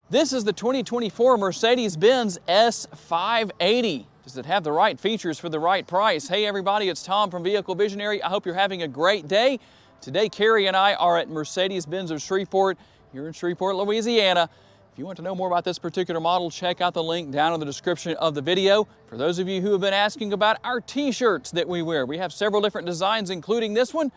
This is the 2024 Mercedes Benz S580. Does it have the right features for the right price? Hey everybody, it's Tom from Vehicle Visionary. I hope you're having a great day. Today, Carrie and I are at Mercedes Benz of Shreveport, here in Shreveport, Louisiana. If you want to know more about this particular model, check out the link down in the description of the video. For those of you who have been asking about our t-shirts that we wear, we have several different designs, including this one.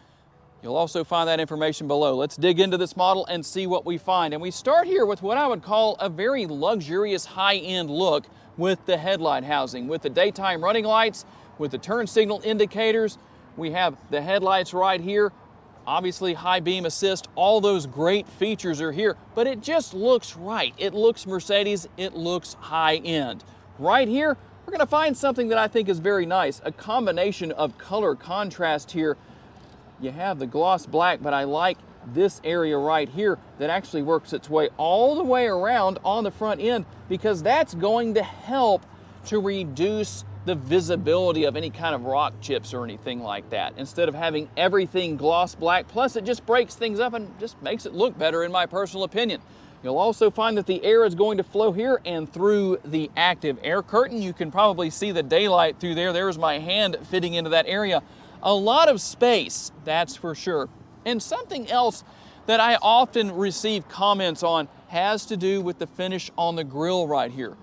You'll also find that information below. Let's dig into this model and see what we find. And we start here with what I would call a very luxurious high-end look with the headlight housing, with the daytime running lights, with the turn signal indicators. We have the headlights right here. Obviously high beam assist, all those great features are here, but it just looks right. It looks Mercedes, it looks high-end. Right here, we're gonna find something that I think is very nice, a combination of color contrast here. You have the gloss black, but I like this area right here that actually works its way all the way around on the front end, because that's going to help to reduce the visibility of any kind of rock chips or anything like that. Instead of having everything gloss black, plus it just breaks things up and just makes it look better in my personal opinion. You'll also find that the air is going to flow here and through the active air curtain. You can probably see the daylight through there. There's my hand fitting into that area. A lot of space, that's for sure. And something else that I often receive comments on has to do with the finish on the grille right here.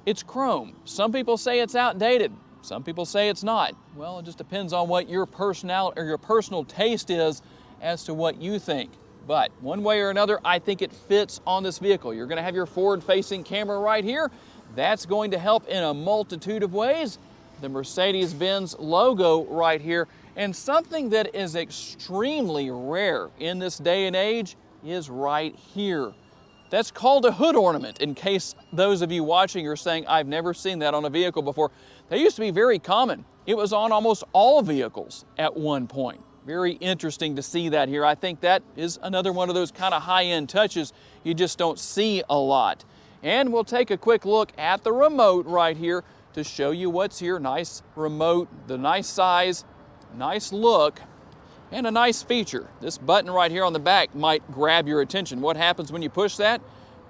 It's chrome. Some people say it's outdated. Some people say it's not. Well, it just depends on what your personality or your personal taste is as to what you think. But one way or another, I think it fits on this vehicle. You're going to have your forward-facing camera right here. That's going to help in a multitude of ways. The Mercedes-Benz logo right here, and something that is extremely rare in this day and age is right here. That's called a hood ornament, in case those of you watching are saying, I've never seen that on a vehicle before. They used to be very common. It was on almost all vehicles at one point. Very interesting to see that here. I think that is another one of those kind of high-end touches you just don't see a lot. And we'll take a quick look at the remote right here to show you what's here. Nice remote, the nice size, nice look, and a nice feature. This button right here on the back might grab your attention. What happens when you push that?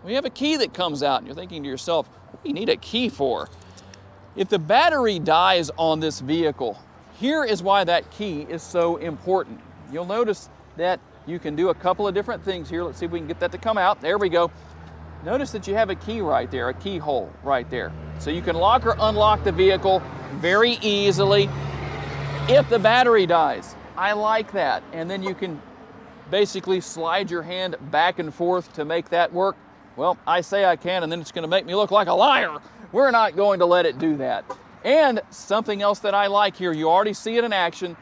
We have a key that comes out, and you're thinking to yourself, what do you need a key for? If the battery dies on this vehicle, here is why that key is so important. You'll notice that you can do a couple of different things here. Let's see if we can get that to come out. There we go. Notice that you have a key right there, a keyhole right there. So you can lock or unlock the vehicle very easily if the battery dies. I like that. And then you can basically slide your hand back and forth to make that work. Well, I say I can, and then it's gonna make me look like a liar. We're not going to let it do that. And something else that I like here, you already see it in action.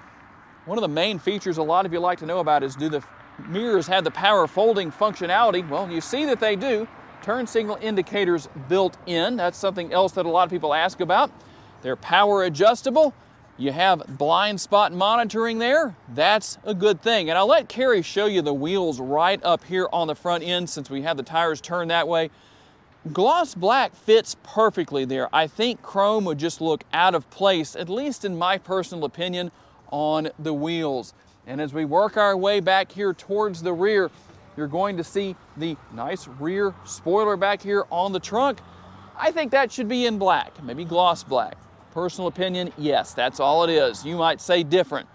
One of the main features a lot of you like to know about is, do the mirrors have the power folding functionality? Well, you see that they do. Turn signal indicators built in. That's something else that a lot of people ask about. They're power adjustable. You have blind spot monitoring there. That's a good thing. And I'll let Carrie show you the wheels right up here on the front end, since we have the tires turned that way. Gloss black fits perfectly there. I think chrome would just look out of place, at least in my personal opinion, on the wheels. And as we work our way back here towards the rear, you're going to see the nice rear spoiler back here on the trunk. I think that should be in black, maybe gloss black. Personal opinion, yes, that's all it is. You might say different.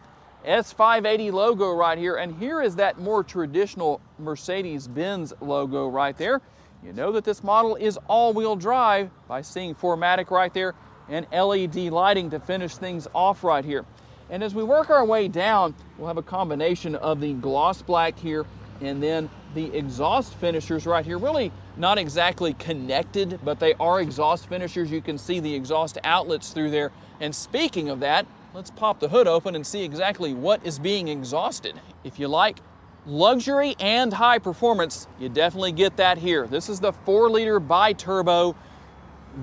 S580 logo right here, and here is that more traditional Mercedes-Benz logo right there. You know that this model is all-wheel drive by seeing 4MATIC right there and LED lighting to finish things off right here. And as we work our way down, we'll have a combination of the gloss black here and then the exhaust finishers right here. Really not exactly connected, but they are exhaust finishers. You can see the exhaust outlets through there. And speaking of that, let's pop the hood open and see exactly what is being exhausted. If you like luxury and high performance, you definitely get that here. This is the 4-liter bi-turbo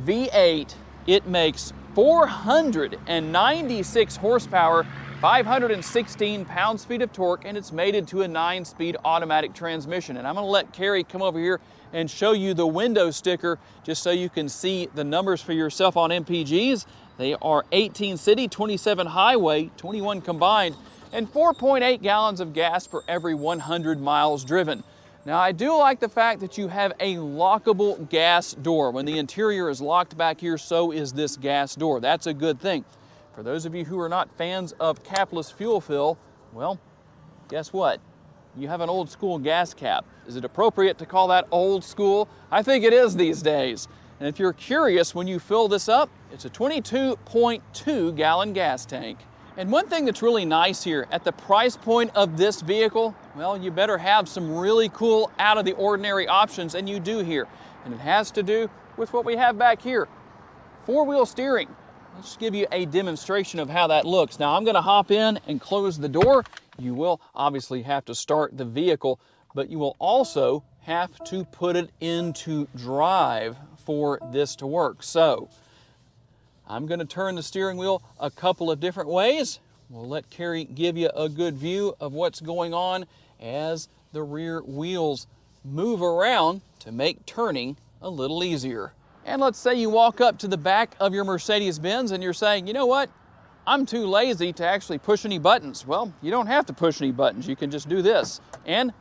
V8. It makes 496 horsepower, 516 pounds-feet of torque, and it's mated to a 9-speed automatic transmission. And I'm gonna let Carrie come over here and show you the window sticker just so you can see the numbers for yourself on MPGs. They are 18 city, 27 highway, 21 combined, and 4.8 gallons of gas per every 100 miles driven. Now, I do like the fact that you have a lockable gas door. When the interior is locked back here, so is this gas door. That's a good thing. For those of you who are not fans of capless fuel fill, well, guess what? You have an old school gas cap. Is it appropriate to call that old school? I think it is these days. And if you're curious, when you fill this up, it's a 22.2 gallon gas tank. And one thing that's really nice here, at the price point of this vehicle, well, you better have some really cool out of the ordinary options, and you do here. And it has to do with what we have back here. Four-wheel steering. Let's just give you a demonstration of how that looks. Now I'm gonna hop in and close the door. You will obviously have to start the vehicle, but you will also have to put it into drive for this to work. So I'm going to turn the steering wheel a couple of different ways. We'll let Carrie give you a good view of what's going on as the rear wheels move around to make turning a little easier. And let's say you walk up to the back of your Mercedes Benz and you're saying, you know what? I'm too lazy to actually push any buttons. Well, you don't have to push any buttons. You can just do this. And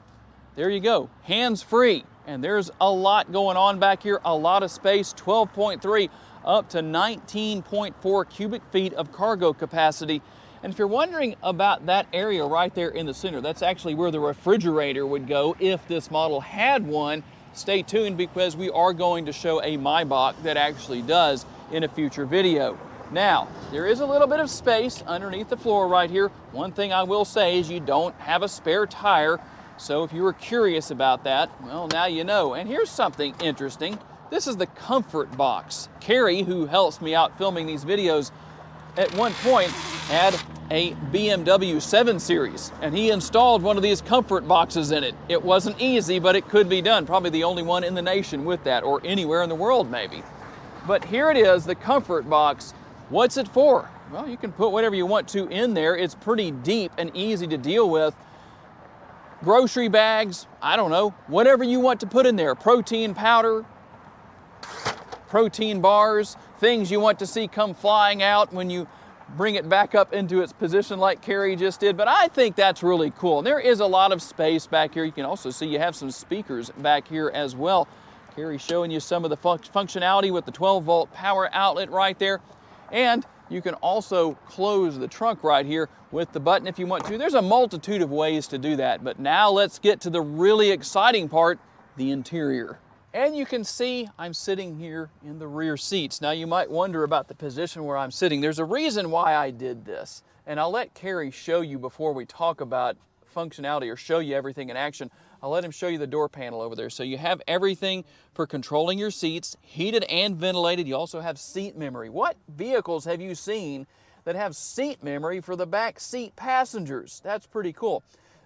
there you go, hands-free. And there's a lot going on back here, a lot of space, 12.3 up to 19.4 cubic feet of cargo capacity. And if you're wondering about that area right there in the center, that's actually where the refrigerator would go if this model had one. Stay tuned because we are going to show a Maybach that actually does in a future video. Now, there is a little bit of space underneath the floor right here. One thing I will say is you don't have a spare tire. So if you were curious about that, well, now you know. And here's something interesting. This is the comfort box. Carrie, who helps me out filming these videos, at one point had a BMW 7 Series, and he installed one of these comfort boxes in it. It wasn't easy, but it could be done. Probably the only one in the nation with that, or anywhere in the world maybe. But here it is, the comfort box. What's it for? Well, you can put whatever you want to in there. It's pretty deep and easy to deal with. Grocery bags, I don't know, whatever you want to put in there. Protein powder, protein bars, things you want to see come flying out when you bring it back up into its position like Carrie just did. But I think that's really cool. There is a lot of space back here. You can also see you have some speakers back here as well. Carrie's showing you some of the functionality with the 12-volt power outlet right there. And you can also close the trunk right here with the button if you want to. There's a multitude of ways to do that. But now let's get to the really exciting part, the interior. And you can see I'm sitting here in the rear seats. Now you might wonder about the position where I'm sitting. There's a reason why I did this. And I'll let Carrie show you before we talk about functionality or show you everything in action. I'll let him show you the door panel over there. So you have everything for controlling your seats, heated and ventilated. You also have seat memory. What vehicles have you seen that have seat memory for the back seat passengers? That's pretty cool.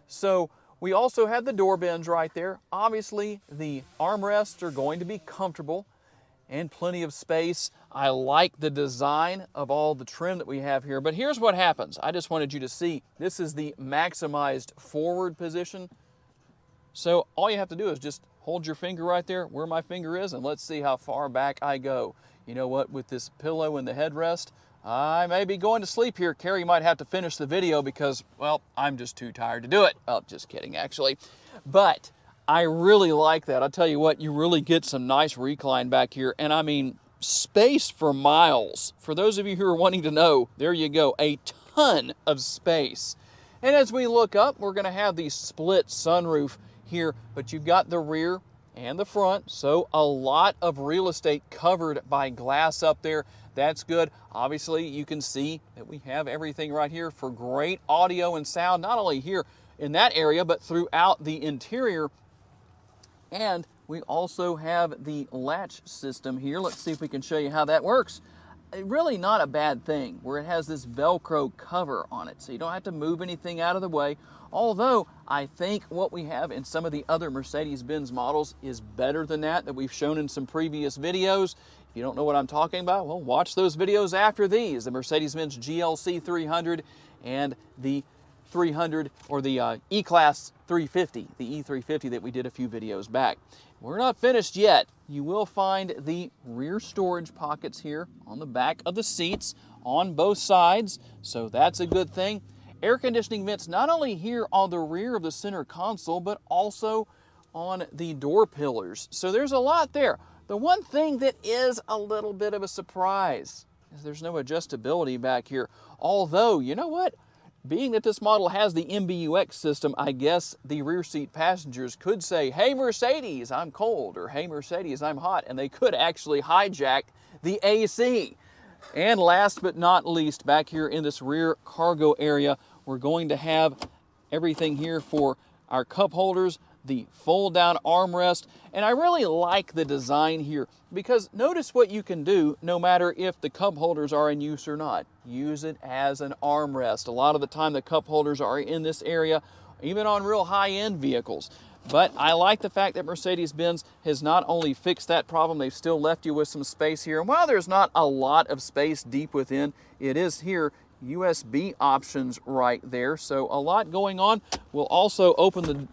So we also have the door bins right there. Obviously, the armrests are going to be comfortable and plenty of space. I like the design of all the trim that we have here. But here's what happens. I just wanted you to see. This is the maximized forward position. So all you have to do is just hold your finger right there where my finger is, and let's see how far back I go. You know what, with this pillow and the headrest, I may be going to sleep here. Carrie might have to finish the video because, well, I'm just too tired to do it. Oh, just kidding, actually. But I really like that. I'll tell you what, you really get some nice recline back here. And I mean, space for miles. For those of you who are wanting to know, there you go, a ton of space. And as we look up, we're gonna have the split sunroof here, but you've got the rear and the front, so a lot of real estate covered by glass up there. That's good. Obviously, you can see that we have everything right here for great audio and sound, not only here in that area, but throughout the interior. And we also have the latch system here. Let's see if we can show you how that works. Really not a bad thing, where it has this Velcro cover on it, so you don't have to move anything out of the way. Although, I think what we have in some of the other Mercedes-Benz models is better than that we've shown in some previous videos. If you don't know what I'm talking about, well, watch those videos after these. The Mercedes-Benz GLC 300 and the 300, or the E Class 350, the E350 that we did a few videos back. We're not finished yet. You will find the rear storage pockets here on the back of the seats on both sides, so that's a good thing. Air conditioning vents not only here on the rear of the center console, but also on the door pillars. So there's a lot there. The one thing that is a little bit of a surprise is there's no adjustability back here. Although, you know what? Being that this model has the MBUX system, I guess the rear seat passengers could say, "Hey Mercedes, I'm cold," or "Hey Mercedes, I'm hot," and they could actually hijack the AC. And last but not least, back here in this rear cargo area, we're going to have everything here for our cup holders, the fold-down armrest, and I really like the design here because notice what you can do no matter if the cup holders are in use or not. Use it as an armrest. A lot of the time the cup holders are in this area, even on real high-end vehicles. But I like the fact that Mercedes-Benz has not only fixed that problem, they've still left you with some space here. And while there's not a lot of space deep within, it is here USB options right there. So a lot going on. We'll also open the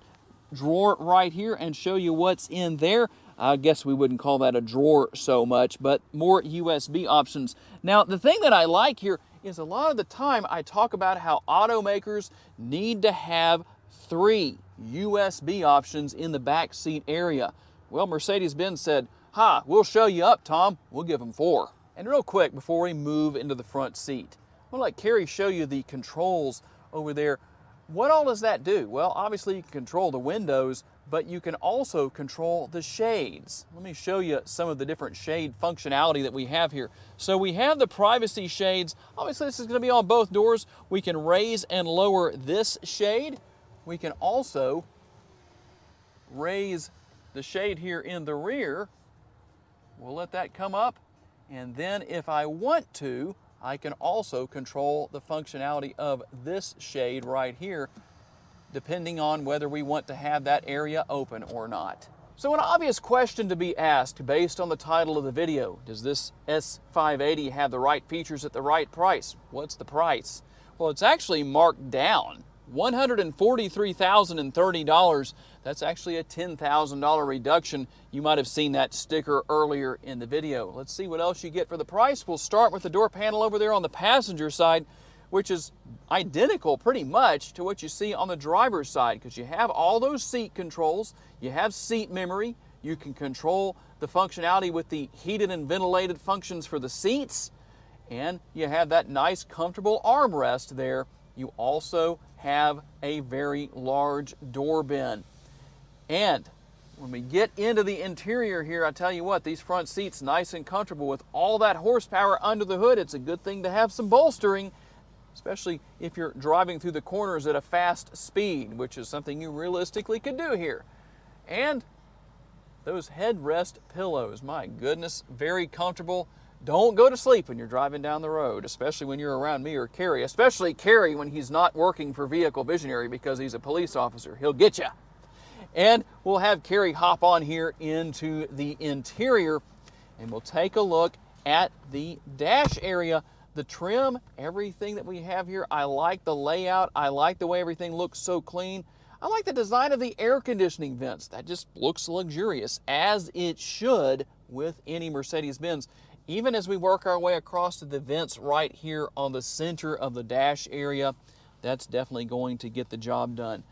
drawer right here and show you what's in there. I guess we wouldn't call that a drawer so much, but more USB options. Now, the thing that I like here is a lot of the time I talk about how automakers need to have 3 USB options in the back seat area. Well, Mercedes-Benz said, "Ha, we'll show you up, Tom. We'll give them 4. And real quick, before we move into the front seat, I'm gonna let Carrie show you the controls over there. What all does that do? Well, obviously you can control the windows, but you can also control the shades. Let me show you some of the different shade functionality that we have here. So we have the privacy shades. Obviously this is going to be on both doors. We can raise and lower this shade. We can also raise the shade here in the rear. We'll let that come up. And then if I want to, I can also control the functionality of this shade right here, depending on whether we want to have that area open or not. So an obvious question to be asked based on the title of the video, does this S580 have the right features at the right price? What's the price? Well, it's actually marked down. $143,030. That's actually a $10,000 reduction. You might have seen that sticker earlier in the video. Let's see what else you get for the price. We'll start with the door panel over there on the passenger side, which is identical pretty much to what you see on the driver's side, because you have all those seat controls, you have seat memory, you can control the functionality with the heated and ventilated functions for the seats, and you have that nice comfortable armrest there. You also have a very large door bin. And when we get into the interior here, I tell you what, these front seats nice and comfortable with all that horsepower under the hood. It's a good thing to have some bolstering, especially if you're driving through the corners at a fast speed, which is something you realistically could do here. And those headrest pillows, my goodness, very comfortable. Don't go to sleep when you're driving down the road, especially when you're around me or Carrie, especially Carrie when he's not working for Vehicle Visionary because he's a police officer. He'll get you. And we'll have Carrie hop on here into the interior and we'll take a look at the dash area, the trim, everything that we have here. I like the layout. I like the way everything looks so clean. I like the design of the air conditioning vents. That just looks luxurious, as it should with any Mercedes-Benz. Even as we work our way across to the vents right here on the center of the dash area, that's definitely going to get the job done.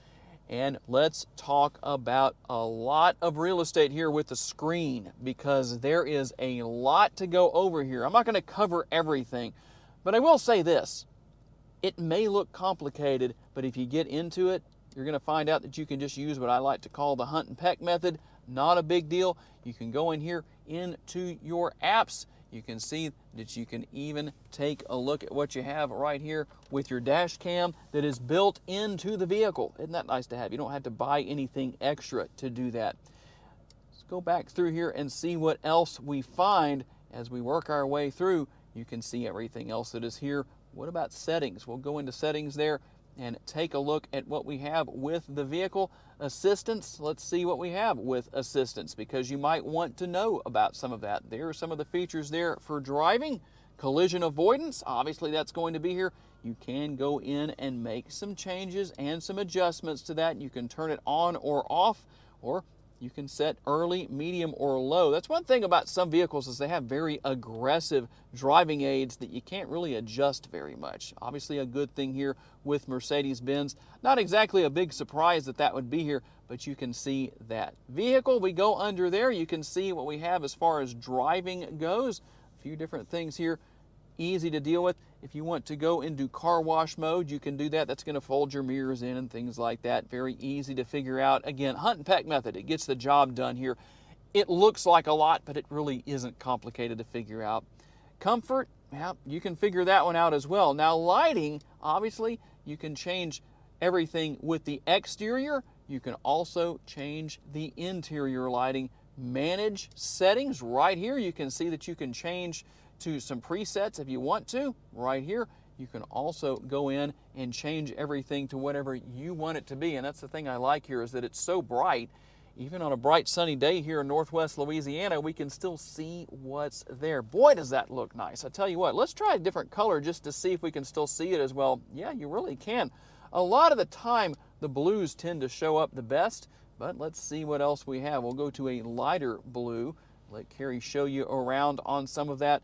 And let's talk about a lot of real estate here with the screen, because there is a lot to go over here. I'm not going to cover everything, but I will say this. It may look complicated, but if you get into it, you're going to find out that you can just use what I like to call the hunt and peck method. Not a big deal. You can go in here into your apps. You can see that you can even take a look at what you have right here with your dash cam that is built into the vehicle. Isn't that nice to have? You don't have to buy anything extra to do that. Let's go back through here and see what else we find as we work our way through. You can see everything else that is here. What about settings? We'll go into settings there and take a look at what we have with the vehicle. Assistance, let's see what we have with assistance, because you might want to know about some of that. There are some of the features there for driving. Collision avoidance, obviously that's going to be here. You can go in and make some changes and some adjustments to that. You can turn it on or off, or You can set early, medium, or low. That's one thing about some vehicles is they have very aggressive driving aids that you can't really adjust very much. Obviously a good thing here with Mercedes Benz. Not exactly a big surprise that that would be here, but you can see that vehicle. We go under there, you can see what we have as far as driving goes. A few different things here, easy to deal with. If you want to go into car wash mode, you can do that. That's going to fold your mirrors in and things like that. Very easy to figure out. Again, hunt and peck method. It gets the job done here. It looks like a lot, but it really isn't complicated to figure out. Comfort, yeah, you can figure that one out as well. Now lighting, obviously, you can change everything with the exterior. You can also change the interior lighting. Manage settings right here. You can see that you can change to some presets if you want to. Right here, you can also go in and change everything to whatever you want it to be. And that's the thing I like here, is that it's so bright. Even on a bright sunny day here in Northwest Louisiana, we can still see what's there. Boy, does that look nice. I tell you what, let's try a different color just to see if we can still see it as well. Yeah, you really can. A lot of the time, the blues tend to show up the best, but let's see what else we have. We'll go to a lighter blue. Let Carrie show you around on some of that.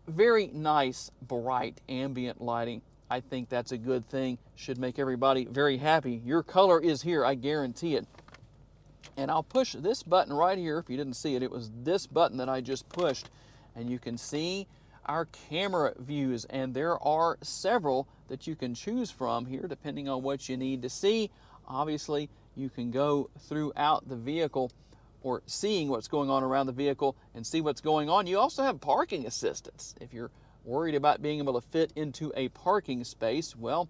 Very nice, bright, ambient lighting. I think that's a good thing. Should make everybody very happy. Your color is here, I guarantee it. And I'll push this button right here. If you didn't see it, it was this button that I just pushed. And you can see our camera views. And there are several that you can choose from here, depending on what you need to see. Obviously, you can go throughout the vehicle, or seeing what's going on around the vehicle and see what's going on. You also have parking assistance. If you're worried about being able to fit into a parking space, well,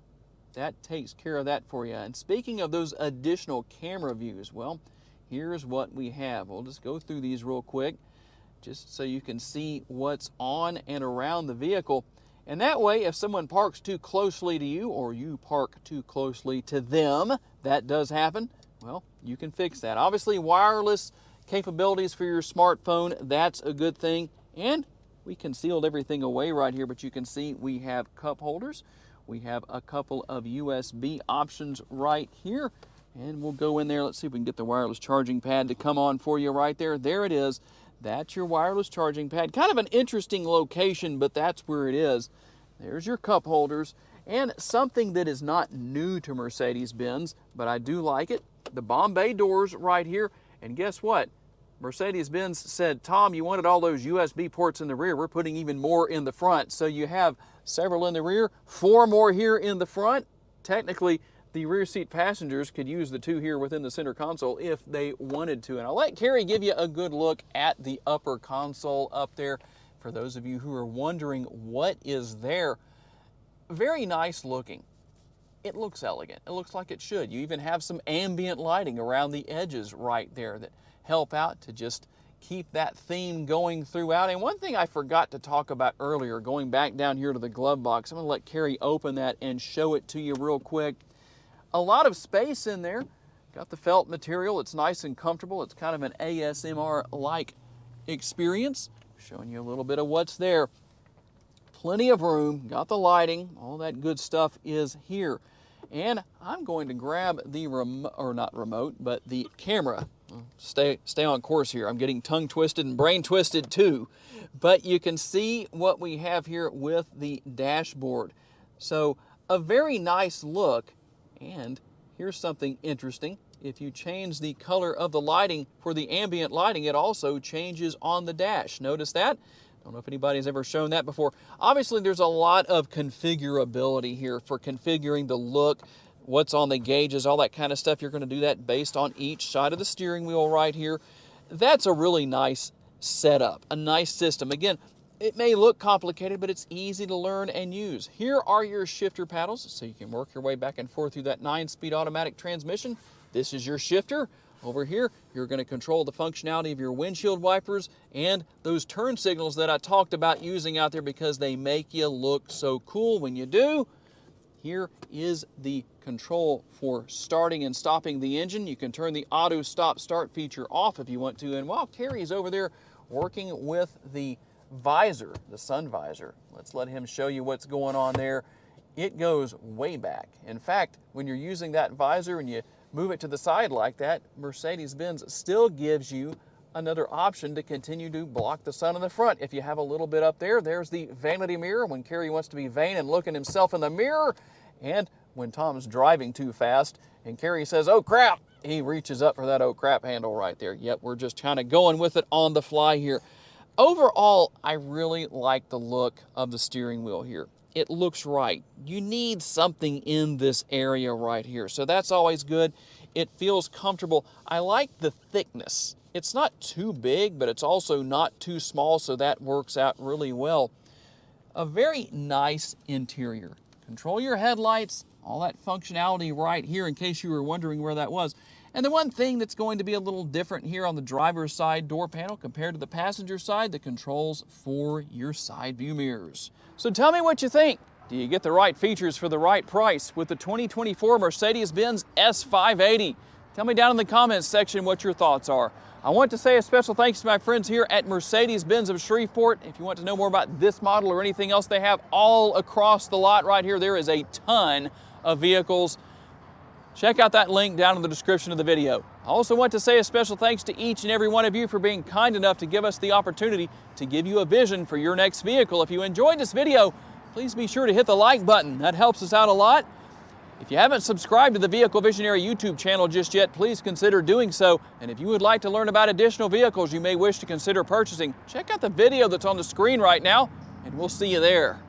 that takes care of that for you. And speaking of those additional camera views, well, here's what we have. We'll just go through these real quick, just so you can see what's on and around the vehicle. And that way, if someone parks too closely to you, or you park too closely to them, that does happen, well, you can fix that. Obviously, wireless capabilities for your smartphone, that's a good thing. And we concealed everything away right here, but you can see we have cup holders. We have a couple of USB options right here. And we'll go in there. Let's see if we can get the wireless charging pad to come on for you right there. There it is. That's your wireless charging pad. Kind of an interesting location, but that's where it is. There's your cup holders. And something that is not new to Mercedes-Benz, but I do like it, the Bombay doors right here. And guess what? Mercedes-Benz said, Tom, you wanted all those USB ports in the rear. We're putting even more in the front. So you have several in the rear, 4 more here in the front. Technically, the rear seat passengers could use the 2 here within the center console if they wanted to. And I'll let Carrie give you a good look at the upper console up there. For those of you who are wondering what is there, very nice looking. It looks elegant. It looks like it should. You even have some ambient lighting around the edges right there that help out to just keep that theme going throughout. And one thing I forgot to talk about earlier, going back down here to the glove box, I'm going to let Carrie open that and show it to you real quick. A lot of space in there. Got the felt material. It's nice and comfortable. It's kind of an ASMR-like experience. Showing you a little bit of what's there. Plenty of room, got the lighting, all that good stuff is here. And I'm going to grab the the camera. Stay on course here. I'm getting tongue twisted and brain twisted too. But you can see what we have here with the dashboard. So a very nice look. And here's something interesting. If you change the color of the lighting for the ambient lighting, it also changes on the dash. Notice that? Don't know if anybody's ever shown that before. Obviously, there's a lot of configurability here for configuring the look, what's on the gauges, all that kind of stuff. You're going to do that based on each side of the steering wheel right here. That's a really nice setup, a nice system. Again, it may look complicated, but it's easy to learn and use. Here are your shifter paddles, so you can work your way back and forth through that 9-speed automatic transmission. This is your shifter. Over here, you're going to control the functionality of your windshield wipers and those turn signals that I talked about using out there because they make you look so cool when you do. Here is the control for starting and stopping the engine. You can turn the auto stop start feature off if you want to. And while Carrie's over there working with the visor, the sun visor, let's let him show you what's going on there. It goes way back. In fact, when you're using that visor and you move it to the side like that, Mercedes-Benz still gives you another option to continue to block the sun in the front. If you have a little bit up there, there's the vanity mirror when Kerry wants to be vain and looking himself in the mirror. And when Tom's driving too fast and Kerry says, "Oh crap," he reaches up for that "oh crap" handle right there. Yep, we're just kind of going with it on the fly here. Overall, I really like the look of the steering wheel here. It looks right. You need something in this area right here, so that's always good. It feels comfortable. I like the thickness. It's not too big, but it's also not too small, so that works out really well. A very nice interior. Control your headlights, all that functionality right here in case you were wondering where that was. And the one thing that's going to be a little different here on the driver's side door panel compared to the passenger side, the controls for your side view mirrors. So tell me what you think. Do you get the right features for the right price with the 2024 Mercedes-Benz S580? Tell me down in the comments section what your thoughts are. I want to say a special thanks to my friends here at Mercedes-Benz of Shreveport. If you want to know more about this model or anything else they have all across the lot right here, there is a ton of vehicles. Check out that link down in the description of the video. I also want to say a special thanks to each and every one of you for being kind enough to give us the opportunity to give you a vision for your next vehicle. If you enjoyed this video, please be sure to hit the like button. That helps us out a lot. If you haven't subscribed to the Vehicle Visionary YouTube channel just yet, please consider doing so. And if you would like to learn about additional vehicles you may wish to consider purchasing, check out the video that's on the screen right now, and we'll see you there.